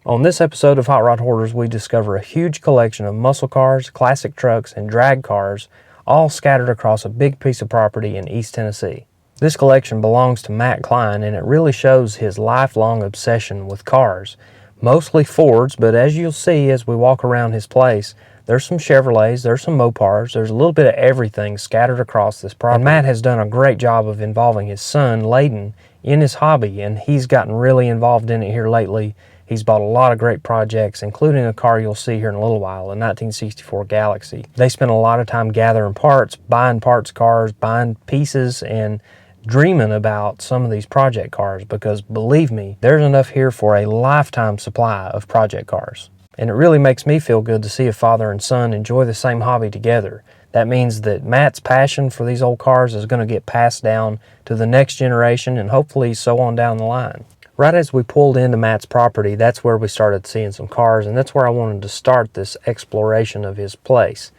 On this episode of Hot Rod Hoarders, we discover a huge collection of muscle cars, classic trucks, and drag cars, all scattered across a big piece of property in East Tennessee. This collection belongs to Matt Klein, and it really shows his lifelong obsession with cars. Mostly Fords, but as you'll see as we walk around his place, there's some Chevrolets, there's some Mopars, there's a little bit of everything scattered across this property. And Matt has done a great job of involving his son, Layden, in his hobby, and he's gotten really involved in it here lately. He's bought a lot of great projects, including a car you'll see here in a little while, a 1964 Galaxie. They spent a lot of time gathering parts, buying parts cars, buying pieces, and dreaming about some of these project cars because, believe me, there's enough here for a lifetime supply of project cars. And it really makes me feel good to see a father and son enjoy the same hobby together. That means that Matt's passion for these old cars is going to get passed down to the next generation and hopefully so on down the line. Right as we pulled into Matt's property, that's where we started seeing some cars, and that's where I wanted to start this exploration of his place.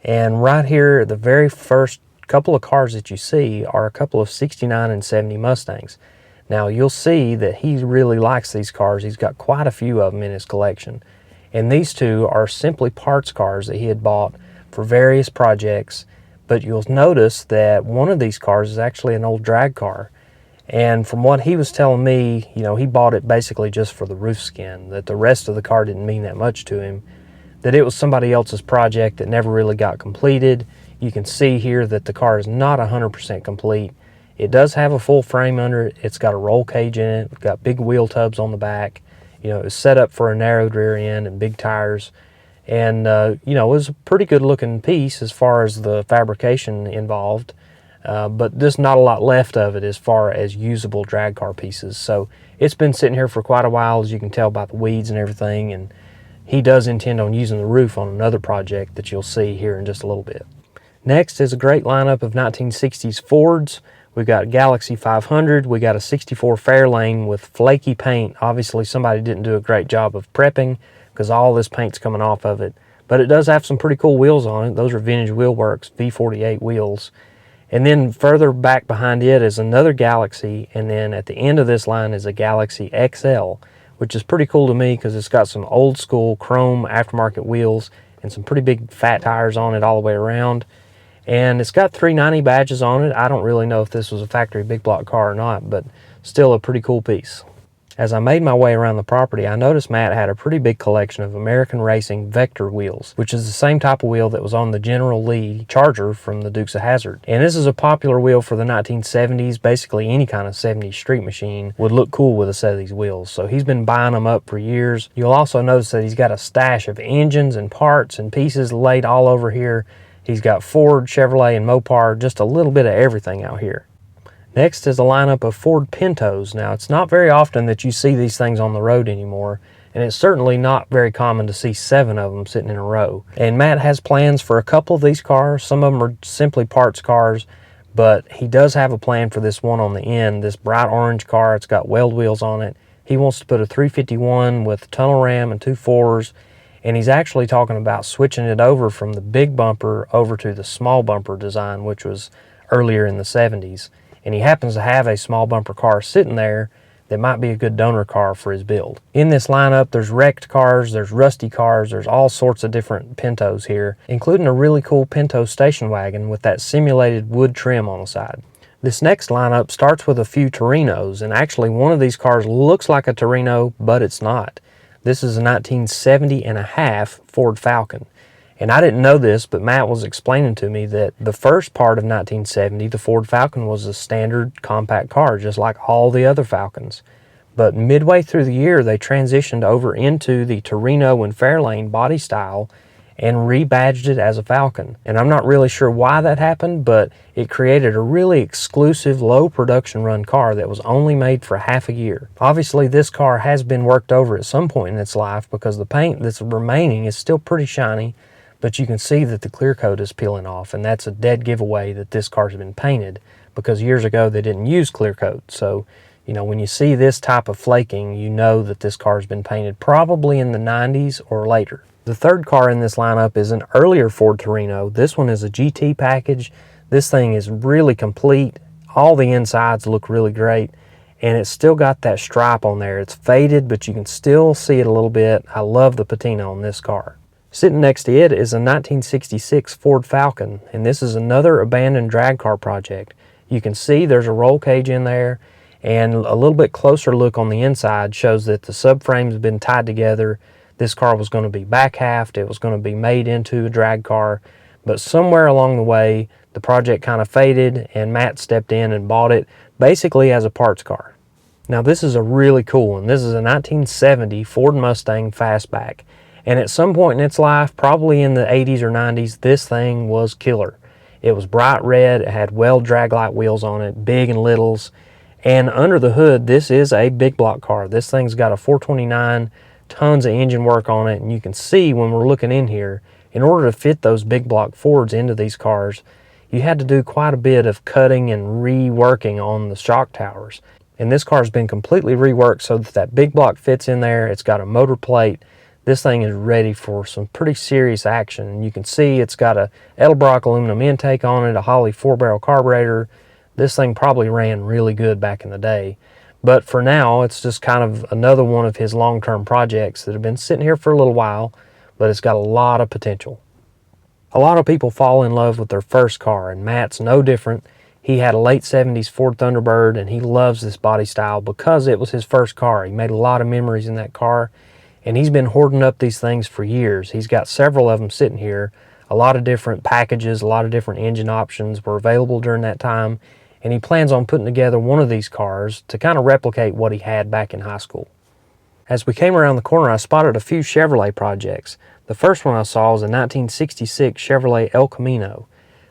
And right here, the very first couple of cars that you see are a couple of 69 and 70 Mustangs. Now, you'll see that he really likes these cars. He's got quite a few of them in his collection. And these two are simply parts cars that he had bought for various projects, but you'll notice that one of these cars is actually an old drag car. And from what he was telling me, you know, he bought it basically just for the roof skin, that the rest of the car didn't mean that much to him, that it was somebody else's project that never really got completed. You can see here that the car is not 100% complete. It does have a full frame under it. It's got a roll cage in it. It's got big wheel tubs on the back. You know, it was set up for a narrowed rear end and big tires. And, you know, it was a pretty good looking piece as far as the fabrication involved. But there's not a lot left of it as far as usable drag car pieces. So it's been sitting here for quite a while, as you can tell by the weeds and everything. And he does intend on using the roof on another project that you'll see here in just a little bit. Next is a great lineup of 1960s Fords. We've got Galaxie 500. We got a 64 Fairlane with flaky paint. Obviously somebody didn't do a great job of prepping because all this paint's coming off of it. But it does have some pretty cool wheels on it. Those are Vintage Wheelworks V48 wheels. And then further back behind it is another Galaxie, and then at the end of this line is a Galaxie XL, which is pretty cool to me because it's got some old school chrome aftermarket wheels and some pretty big fat tires on it all the way around. And it's got 390 badges on it. I don't really know if this was a factory big block car or not, but still a pretty cool piece. As I made my way around the property, I noticed Matt had a pretty big collection of American Racing Vector wheels, which is the same type of wheel that was on the General Lee Charger from the Dukes of Hazzard. And this is a popular wheel for the 1970s. Basically, any kind of 70s street machine would look cool with a set of these wheels. So he's been buying them up for years. You'll also notice that he's got a stash of engines and parts and pieces laid all over here. He's got Ford, Chevrolet, and Mopar, just a little bit of everything out here. Next is a lineup of Ford Pintos. Now, it's not very often that you see these things on the road anymore, and it's certainly not very common to see 7 of them sitting in a row. And Matt has plans for a couple of these cars. Some of them are simply parts cars, but he does have a plan for this one on the end, this bright orange car. It's got weld wheels on it. He wants to put a 351 with tunnel ram and 2 4s, and he's actually talking about switching it over from the big bumper over to the small bumper design, which was earlier in the 70s. And he happens to have a small bumper car sitting there that might be a good donor car for his build. In this lineup, there's wrecked cars, there's rusty cars, there's all sorts of different Pintos here, including a really cool Pinto station wagon with that simulated wood trim on the side. This next lineup starts with a few Torinos, and actually one of these cars looks like a Torino, but it's not. This is a 1970 and a half Ford Falcon. And I didn't know this, but Matt was explaining to me that the first part of 1970, the Ford Falcon was a standard compact car, just like all the other Falcons. But midway through the year, they transitioned over into the Torino and Fairlane body style and rebadged it as a Falcon. And I'm not really sure why that happened, but it created a really exclusive low production run car that was only made for half a year. Obviously, this car has been worked over at some point in its life because the paint that's remaining is still pretty shiny. But you can see that the clear coat is peeling off, and that's a dead giveaway that this car's been painted because years ago they didn't use clear coat. So, you know, when you see this type of flaking, you know that this car's been painted probably in the 90s or later. The third car in this lineup is an earlier Ford Torino. This one is a GT package. This thing is really complete. All the insides look really great. and it's still got that stripe on there. It's faded, but you can still see it a little bit. I love the patina on this car. Sitting next to it is a 1966 Ford Falcon, and this is another abandoned drag car project. You can see there's a roll cage in there, and a little bit closer look on the inside shows that the subframes have been tied together. This car was going to be back-halved. It was going to be made into a drag car, but somewhere along the way, the project kind of faded, and Matt stepped in and bought it basically as a parts car. Now this is a really cool one. This is a 1970 Ford Mustang Fastback. And at some point in its life, probably in the 80s or 90s, this thing was killer. It was bright red, it had well drag light wheels on it, big and littles. And under the hood, this is a big block car. This thing's got a 429, tons of engine work on it. And you can see when we're looking in here, in order to fit those big block Fords into these cars, you had to do quite a bit of cutting and reworking on the shock towers. And this car's been completely reworked so that that big block fits in there. It's got a motor plate. This thing is ready for some pretty serious action. And you can see it's got a Edelbrock aluminum intake on it, a Holley 4-barrel carburetor. This thing probably ran really good back in the day. But for now, it's just kind of another one of his long-term projects that have been sitting here for a little while, but it's got a lot of potential. A lot of people fall in love with their first car, and Matt's no different. He had a late 70s Ford Thunderbird, and he loves this body style because it was his first car. He made a lot of memories in that car. And he's been hoarding up these things for years. He's got several of them sitting here. A lot of different packages, a lot of different engine options were available during that time. And he plans on putting together one of these cars to kind of replicate what he had back in high school. As we came around the corner, I spotted a few Chevrolet projects. The first one I saw was a 1966 Chevrolet El Camino.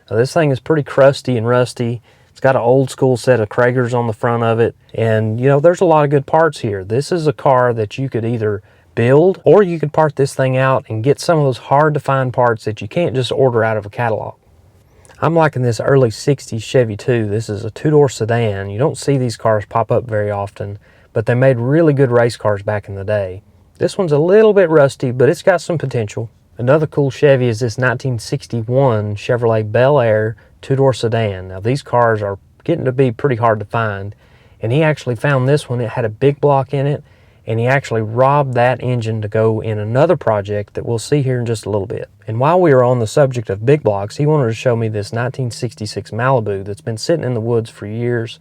Now, this thing is pretty crusty and rusty. It's got an old school set of Kragers on the front of it. And, you know, there's a lot of good parts here. This is a car that you could either build, or you could part this thing out and get some of those hard to find parts that you can't just order out of a catalog. I'm liking this early 60s Chevy II. This is a two-door sedan. You don't see these cars pop up very often, but they made really good race cars back in the day. This one's a little bit rusty, but it's got some potential. Another cool Chevy is this 1961 Chevrolet Bel Air two-door sedan. Now these cars are getting to be pretty hard to find, and he actually found this one. It had a big block in it, and he actually robbed that engine to go in another project that we'll see here in just a little bit. And while we were on the subject of big blocks, he wanted to show me this 1966 Malibu that's been sitting in the woods for years.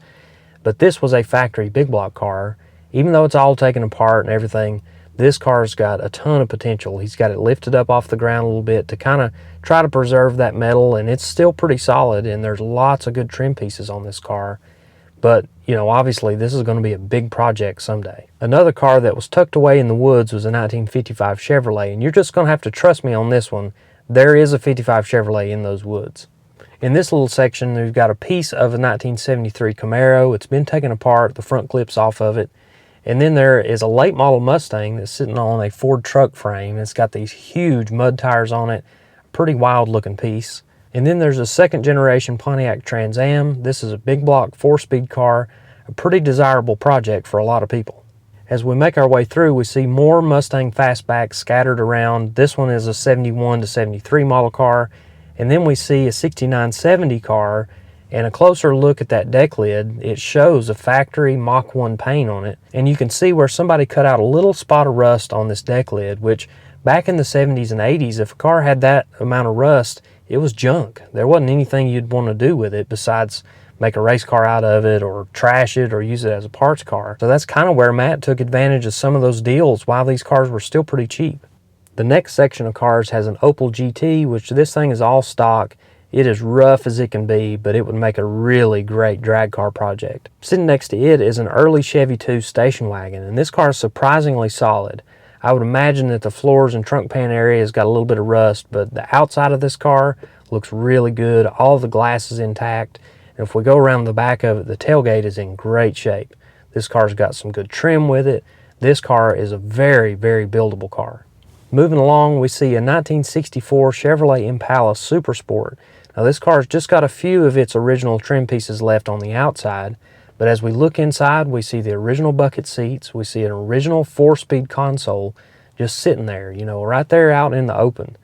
But this was a factory big block car. Even though it's all taken apart and everything, this car's got a ton of potential. He's got it lifted up off the ground a little bit to kind of try to preserve that metal, and it's still pretty solid, and there's lots of good trim pieces on this car. But, you know, obviously this is going to be a big project someday. Another car that was tucked away in the woods was a 1955 Chevrolet, and you're just going to have to trust me on this one. There is a 55 Chevrolet in those woods. In this little section, we've got a piece of a 1973 Camaro. It's been taken apart, the front clip's off of it. And then there is a late model Mustang that's sitting on a Ford truck frame. It's got these huge mud tires on it, pretty wild looking piece. And then there's a second generation Pontiac Trans Am. This is a big block 4-speed car, a pretty desirable project for a lot of people. As we make our way through, we see more Mustang Fastbacks scattered around. This one is a 71 to 73 model car. And then we see a 6970 car, and a closer look at that deck lid, it shows a factory Mach 1 paint on it. And you can see where somebody cut out a little spot of rust on this deck lid, which back in the 70s and 80s, if a car had that amount of rust, it was junk. There wasn't anything you'd want to do with it besides make a race car out of it or trash it or use it as a parts car. So that's kind of where Matt took advantage of some of those deals while these cars were still pretty cheap. The next section of cars has an Opel GT, which this thing is all stock. It is rough as it can be, but it would make a really great drag car project. Sitting next to it is an early Chevy II station wagon, and this car is surprisingly solid. I would imagine that the floors and trunk pan area has got a little bit of rust, but the outside of this car looks really good. All the glass is intact, and if we go around the back of it, the tailgate is in great shape. This car's got some good trim with it. This car is a very, very buildable car. Moving along, we see a 1964 Chevrolet Impala Super Sport. Now this car's just got a few of its original trim pieces left on the outside, but as we look inside, we see the original bucket seats, we see an original 4-speed console just sitting there, you know, right there out in the open.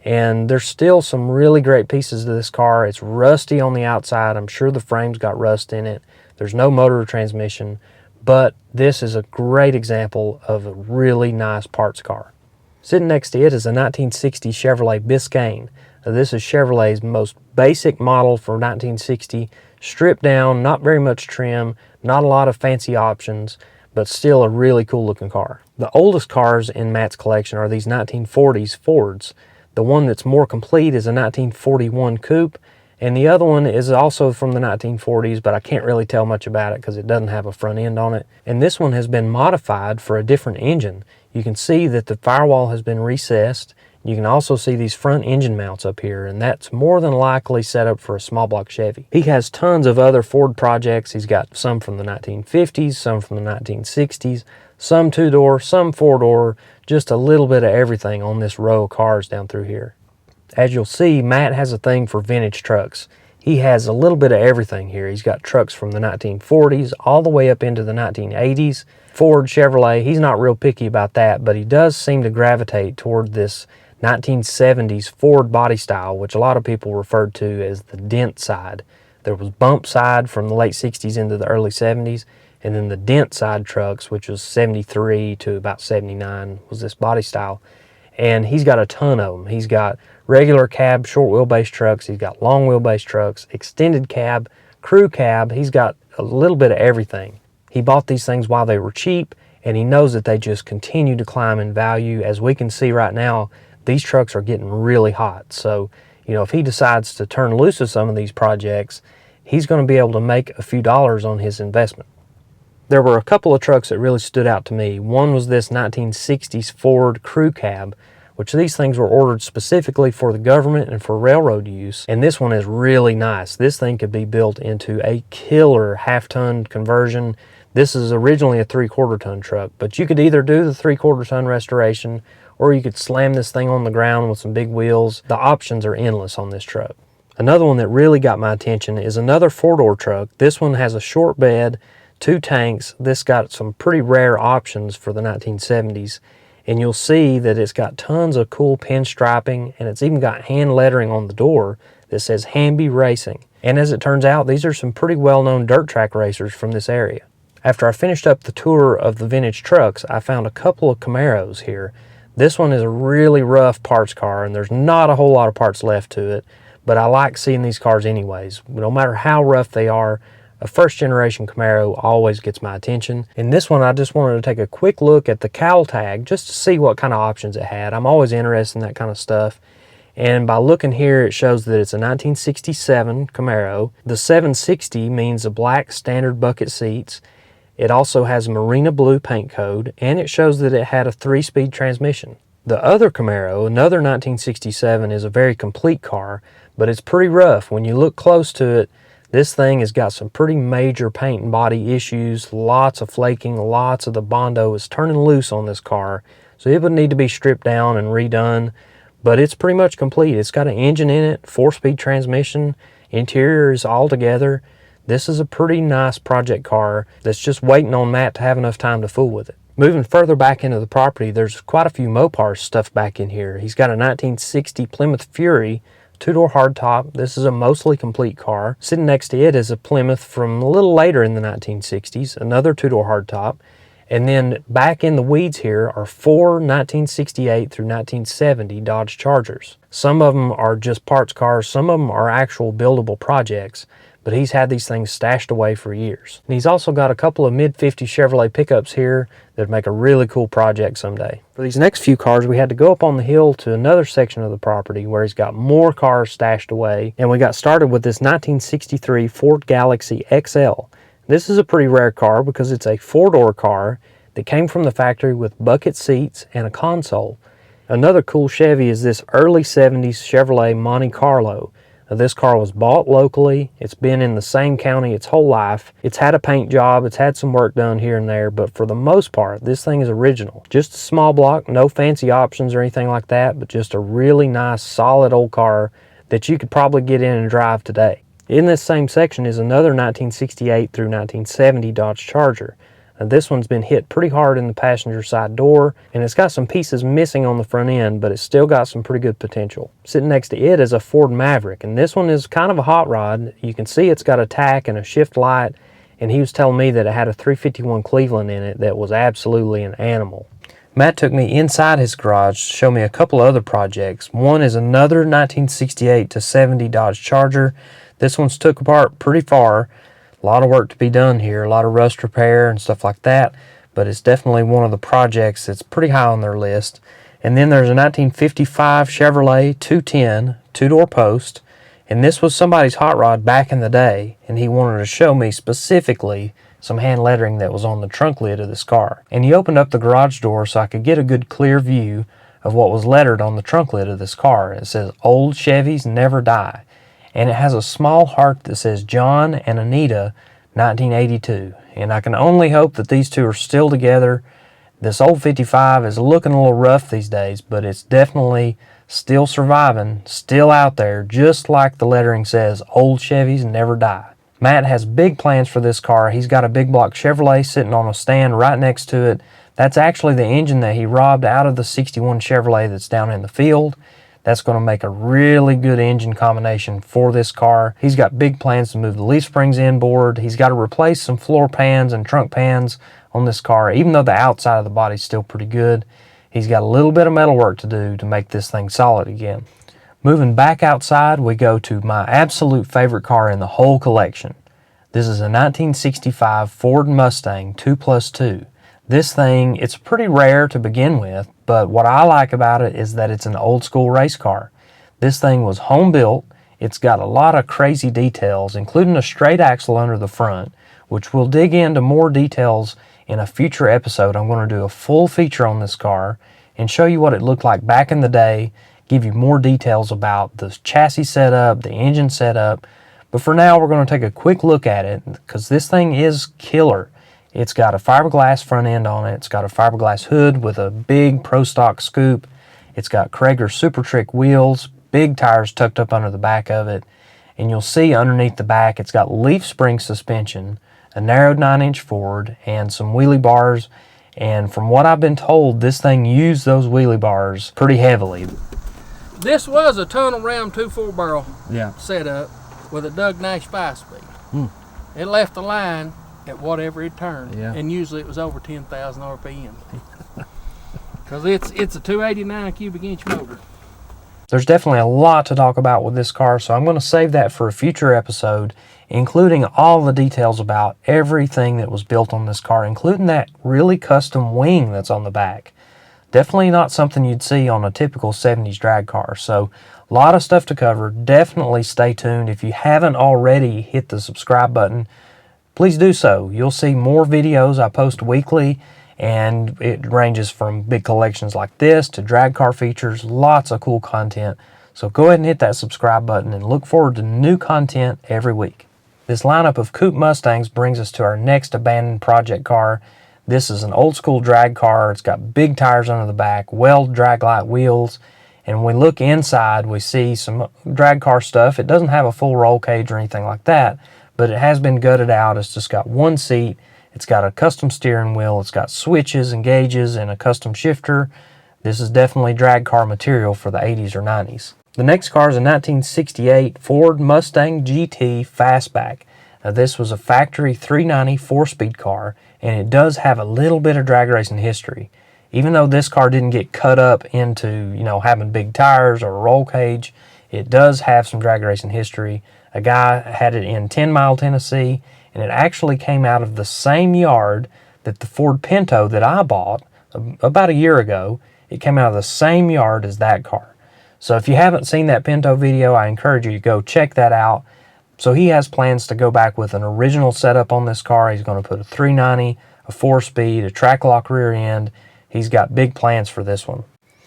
And there's still some really great pieces to this car. It's rusty on the outside. I'm sure the frame's got rust in it. There's no motor or transmission, but this is a great example of a really nice parts car. Sitting next to it is a 1960 Chevrolet Biscayne. Now, this is Chevrolet's most basic model for 1960, stripped down, not very much trim, not a lot of fancy options, but still a really cool looking car. The oldest cars in Matt's collection are these 1940s Fords. The one that's more complete is a 1941 Coupe, and the other one is also from the 1940s, but I can't really tell much about it because it doesn't have a front end on it. And this one has been modified for a different engine. You can see that the firewall has been recessed. You can also see these front engine mounts up here, and that's more than likely set up for a small block Chevy. He has tons of other Ford projects. He's got some from the 1950s, some from the 1960s, some two-door, some four-door, just a little bit of everything on this row of cars down through here. As you'll see, Matt has a thing for vintage trucks. He has a little bit of everything here. He's got trucks from the 1940s all the way up into the 1980s. Ford, Chevrolet, he's not real picky about that, but he does seem to gravitate toward this 1970s Ford body style, which a lot of people referred to as the dent side. There was bump side from the late 60s into the early 70s, and then the dent side trucks, which was 73 to about 79, was this body style. And he's got a ton of them. He's got regular cab, short wheelbase trucks. He's got long wheelbase trucks, extended cab, crew cab. He's got a little bit of everything. He bought these things while they were cheap, and he knows that they just continue to climb in value. As we can see right now, these trucks are getting really hot. So, you know, if he decides to turn loose of some of these projects, he's going to be able to make a few dollars on his investment. There were a couple of trucks that really stood out to me. One was this 1960s Ford crew cab, which these things were ordered specifically for the government and for railroad use. And this one is really nice. This thing could be built into a killer half-ton conversion. This is originally a 3/4 ton truck, but you could either do the 3/4 ton restoration or you could slam this thing on the ground with some big wheels. The options are endless on this truck. Another one that really got my attention is another four-door truck. This one has a short bed, 2 tanks. This got some pretty rare options for the 1970s. And you'll see that it's got tons of cool pinstriping, and it's even got hand lettering on the door that says Hamby Racing. And as it turns out, these are some pretty well-known dirt track racers from this area. After I finished up the tour of the vintage trucks, I found a couple of Camaros here. This one is a really rough parts car, and there's not a whole lot of parts left to it, but I like seeing these cars anyways. No matter how rough they are, a first-generation Camaro always gets my attention. In this one, I just wanted to take a quick look at the cowl tag just to see what kind of options it had. I'm always interested in that kind of stuff. And by looking here, it shows that it's a 1967 Camaro. The 760 means the black standard bucket seats. It also has a marina blue paint code, and it shows that it had a 3-speed transmission. The other Camaro, another 1967, is a very complete car, but it's pretty rough. When you look close to it, this thing has got some pretty major paint and body issues, lots of flaking, lots of the Bondo is turning loose on this car, so it would need to be stripped down and redone, but it's pretty much complete. It's got an engine in it, 4-speed transmission, interior is all together. This is a pretty nice project car that's just waiting on Matt to have enough time to fool with it. Moving further back into the property, there's quite a few Mopars stuffed back in here. He's got a 1960 Plymouth Fury, 2-door hardtop. This is a mostly complete car. Sitting next to it is a Plymouth from a little later in the 1960s, another 2-door hardtop. And then back in the weeds here are 4 1968 through 1970 Dodge Chargers. Some of them are just parts cars, some of them are actual buildable projects, but he's had these things stashed away for years. And he's also got a couple of mid-50 Chevrolet pickups here that make a really cool project someday. For these next few cars, we had to go up on the hill to another section of the property where he's got more cars stashed away, and we got started with this 1963 Ford Galaxie XL. This is a pretty rare car because it's a 4-door car that came from the factory with bucket seats and a console. Another cool Chevy is this early 70s Chevrolet Monte Carlo. Now, this car was bought locally. It's been in the same county its whole life. It's had a paint job. It's had some work done here and there, but for the most part, this thing is original. Just a small block, no fancy options or anything like that, but just a really nice, solid old car that you could probably get in and drive today. In this same section is another 1968 through 1970 Dodge Charger. Now, this one's been hit pretty hard in the passenger side door, and it's got some pieces missing on the front end, but it's still got some pretty good potential. Sitting next to it is a Ford Maverick, and this one is kind of a hot rod. You can see it's got a tack and a shift light, and he was telling me that it had a 351 Cleveland in it that was absolutely an animal. Matt took me inside his garage to show me a couple of other projects. One is another 1968 to 70 Dodge Charger. This one's took apart pretty far. A lot of work to be done here, a lot of rust repair and stuff like that, but it's definitely one of the projects that's pretty high on their list. And then there's a 1955 Chevrolet 210 two-door post, and this was somebody's hot rod back in the day, and he wanted to show me specifically some hand lettering that was on the trunk lid of this car. And he opened up the garage door so I could get a good clear view of what was lettered on the trunk lid of this car. It says, "Old Chevys Never Die." And it has a small heart that says John and Anita 1982. And I can only hope that these two are still together. This old 55 is looking a little rough these days, but it's definitely still surviving, still out there, just like the lettering says, "Old Chevys Never Die." Matt has big plans for this car. He's got a big block Chevrolet sitting on a stand right next to it. That's actually the engine that he robbed out of the 61 Chevrolet that's down in the field. That's going to make a really good engine combination for this car. He's got big plans to move the leaf springs inboard. He's got to replace some floor pans and trunk pans on this car, even though the outside of the body's still pretty good. He's got a little bit of metal work to do to make this thing solid again. Moving back outside, we go to my absolute favorite car in the whole collection. This is a 1965 Ford Mustang 2+2. This thing, it's pretty rare to begin with, but what I like about it is that it's an old school race car. This thing was home built. It's got a lot of crazy details, including a straight axle under the front, which we'll dig into more details in a future episode. I'm going to do a full feature on this car and show you what it looked like back in the day, give you more details about the chassis setup, the engine setup. But for now, we're going to take a quick look at it because this thing is killer. It's got a fiberglass front end on it. It's got a fiberglass hood with a big Pro Stock scoop. It's got Krager Super Trick wheels, big tires tucked up under the back of it. And you'll see underneath the back, it's got leaf spring suspension, a narrowed 9-inch Ford, and some wheelie bars. And from what I've been told, this thing used those wheelie bars pretty heavily. This was a tunnel ram 2.4 barrel setup with a Doug Nash 5-speed. It left the line at whatever it turned, and usually it was over 10,000 RPM. Because it's a 289 cubic inch motor. There's definitely a lot to talk about with this car, so I'm going to save that for a future episode, including all the details about everything that was built on this car, including that really custom wing that's on the back. Definitely not something you'd see on a typical 70s drag car. So a lot of stuff to cover. Definitely stay tuned. If you haven't already hit the subscribe button, please do so. You'll see more videos I post weekly, and it ranges from big collections like this to drag car features. Lots of cool content. So go ahead and hit that subscribe button and look forward to new content every week. This lineup of coupe Mustangs brings us to our next abandoned project car. This is an old school drag car. It's got big tires under the back, well drag light wheels, and when we look inside we see some drag car stuff. It doesn't have a full roll cage or anything like that, but it has been gutted out. It's just got one seat. It's got a custom steering wheel. It's got switches and gauges and a custom shifter. This is definitely drag car material for the 80s or 90s. The next car is a 1968 Ford Mustang GT Fastback. Now, this was a factory 390 4-speed car, and it does have a little bit of drag racing history. Even though this car didn't get cut up into, having big tires or a roll cage, it does have some drag racing history. A guy had it in 10 Mile, Tennessee, and it actually came out of the same yard that the Ford Pinto that I bought about a year ago. It came out of the same yard as that car. So if you haven't seen that Pinto video, I encourage you to go check that out. So he has plans to go back with an original setup on this car. He's going to put a 390, a 4-speed, a track lock rear end. He's got big plans for this one.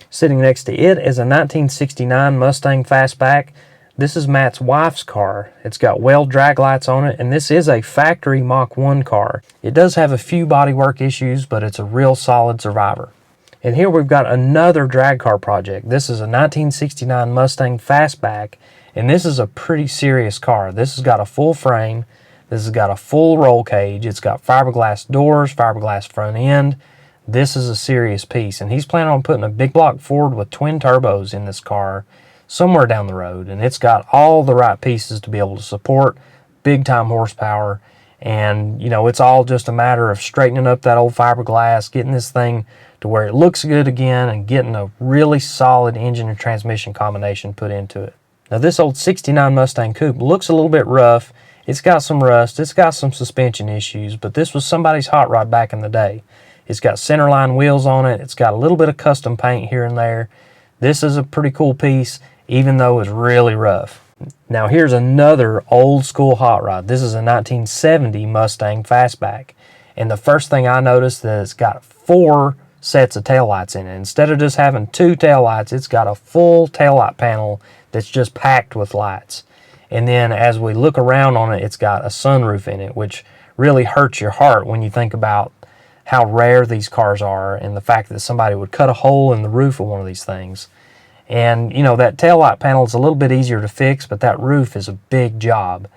Sitting next to it is a 1969 Mustang Fastback. This is Matt's wife's car. It's got well drag lights on it, and this is a factory Mach 1 car. It does have a few bodywork issues, but it's a real solid survivor. And here we've got another drag car project. This is a 1969 Mustang Fastback, and this is a pretty serious car. This has got a full frame. This has got a full roll cage. It's got fiberglass doors, fiberglass front end. This is a serious piece, and he's planning on putting a big block Ford with twin turbos in this car somewhere down the road, and it's got all the right pieces to be able to support big time horsepower. And, you know, it's all just a matter of straightening up that old fiberglass, getting this thing to where it looks good again, and getting a really solid engine and transmission combination put into it. Now, this old 69 Mustang Coupe looks a little bit rough. It's got some rust. It's got some suspension issues, but this was somebody's hot rod back in the day. It's got centerline wheels on it. It's got a little bit of custom paint here and there. This is a pretty cool piece, even though it's really rough. Now, here's another old school hot rod. This is a 1970 Mustang Fastback. And the first thing I noticed is it's got 4 sets of taillights in it. Instead of just having 2 taillights, it's got a full taillight panel that's just packed with lights. And then as we look around on it, it's got a sunroof in it, which really hurts your heart when you think about how rare these cars are and the fact that somebody would cut a hole in the roof of one of these things. And, you know, that taillight panel is a little bit easier to fix, but that roof is a big job.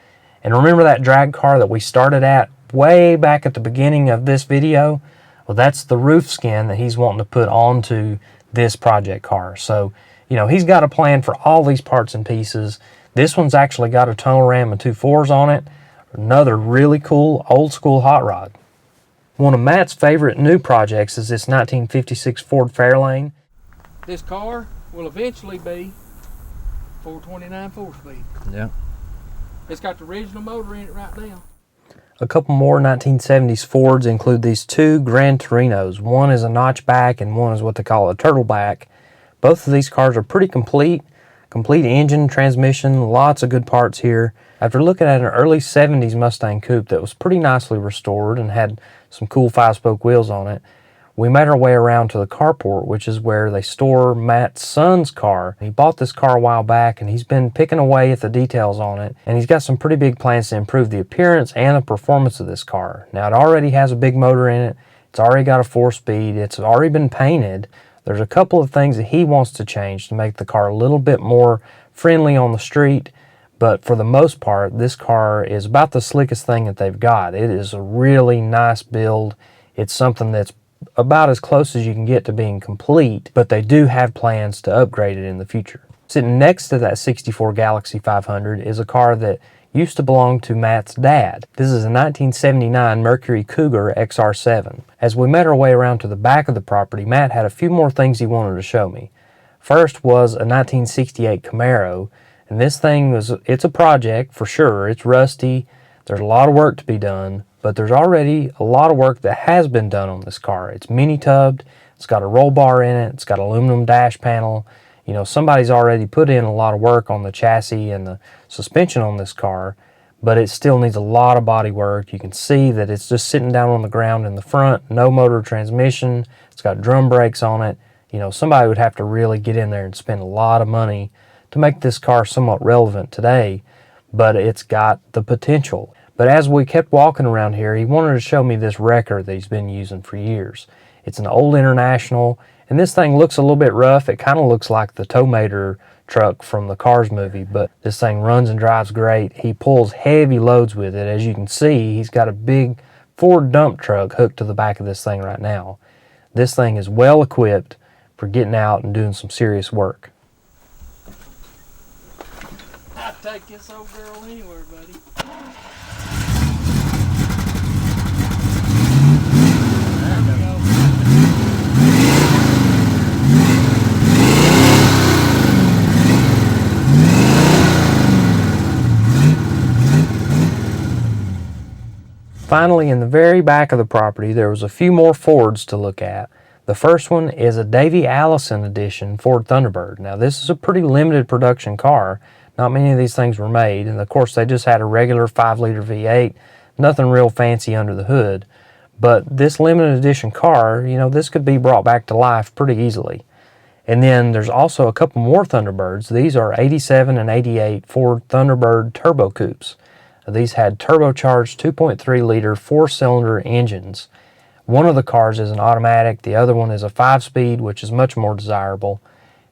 And remember that drag car that we started at way back at the beginning of this video? Well, that's the roof skin that he's wanting to put onto this project car. So, you know, he's got a plan for all these parts and pieces. This one's actually got a tunnel ram and 2 4s on it. Another really cool old school hot rod. One of Matt's favorite new projects is this 1956 Ford Fairlane. This car will eventually be 429 4-speed. Yeah. It's got the original motor in it right now. A couple more 1970s Fords include these 2 Grand Torinos. One is a notchback and one is what they call a turtleback. Both of these cars are pretty complete. Complete engine, transmission, lots of good parts here. After looking at an early 70s Mustang Coupe that was pretty nicely restored and had some cool 5-spoke wheels on it, we made our way around to the carport, which is where they store Matt's son's car. He bought this car a while back and he's been picking away at the details on it, and he's got some pretty big plans to improve the appearance and the performance of this car. Now, it already has a big motor in it. It's already got a 4-speed. It's already been painted. There's a couple of things that he wants to change to make the car a little bit more friendly on the street, but for the most part, this car is about the slickest thing that they've got. It is a really nice build. It's something that's about as close as you can get to being complete, but they do have plans to upgrade it in the future. Sitting next to that 64 Galaxie 500 is a car that used to belong to Matt's dad. This is a 1979 Mercury Cougar XR7. As we made our way around to the back of the property, Matt had a few more things he wanted to show me. First was a 1968 Camaro, and this thing it's a project for sure. It's rusty. There's a lot of work to be done, but there's already a lot of work that has been done on this car. It's mini-tubbed, it's got a roll bar in it, it's got an aluminum dash panel. You know, somebody's already put in a lot of work on the chassis and the suspension on this car, but it still needs a lot of body work. You can see that it's just sitting down on the ground in the front, no motor transmission, it's got drum brakes on it. You know, somebody would have to really get in there and spend a lot of money to make this car somewhat relevant today, but it's got the potential. But as we kept walking around here, he wanted to show me this wrecker that he's been using for years. It's an old International, and this thing looks a little bit rough. It kind of looks like the Towmater truck from the Cars movie, but this thing runs and drives great. He pulls heavy loads with it. As you can see, he's got a big Ford dump truck hooked to the back of this thing right now. This thing is well equipped for getting out and doing some serious work. I'd take this old girl anywhere, buddy. Finally, in the very back of the property, there was a few more Fords to look at. The first one is a Davey Allison edition Ford Thunderbird. Now, this is a pretty limited production car. Not many of these things were made, and of course they just had a regular 5-liter V8, nothing real fancy under the hood. But this limited edition car, you know, this could be brought back to life pretty easily. And then there's also a couple more Thunderbirds. These are 87 and 88 Ford Thunderbird Turbo Coupes. These had turbocharged 2.3-liter 4-cylinder engines. One of the cars is an automatic, the other one is a 5-speed, which is much more desirable.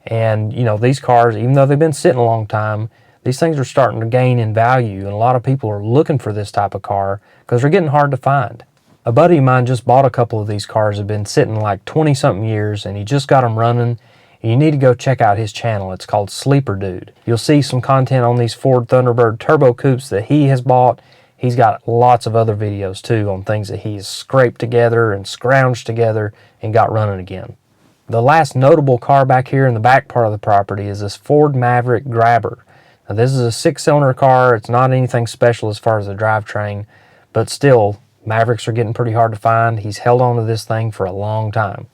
And, you know, these cars, even though they've been sitting a long time, these things are starting to gain in value, and a lot of people are looking for this type of car because they're getting hard to find. A buddy of mine just bought a couple of these cars that have been sitting like 20-something years, and he just got them running. You need to go check out his channel. It's called Sleeper Dude. You'll see some content on these Ford Thunderbird Turbo Coupes that he has bought. He's got lots of other videos too on things that he's scraped together and scrounged together and got running again. The last notable car back here in the back part of the property is this Ford Maverick Grabber. Now this is a 6-cylinder car. It's not anything special as far as the drivetrain, but still, Mavericks are getting pretty hard to find. He's held on to this thing for a long time.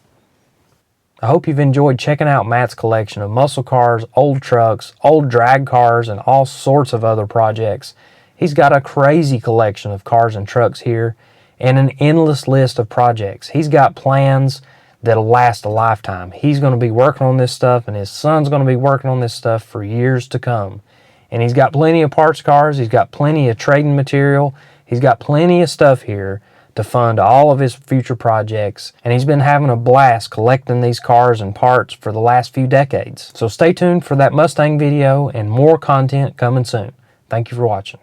I hope you've enjoyed checking out Matt's collection of muscle cars, old trucks, old drag cars, and all sorts of other projects. He's got a crazy collection of cars and trucks here and an endless list of projects. He's got plans that'll last a lifetime. He's going to be working on this stuff, and his son's going to be working on this stuff for years to come. And he's got plenty of parts cars. He's got plenty of trading material. He's got plenty of stuff here to fund all of his future projects. And he's been having a blast collecting these cars and parts for the last few decades. So stay tuned for that Mustang video and more content coming soon. Thank you for watching.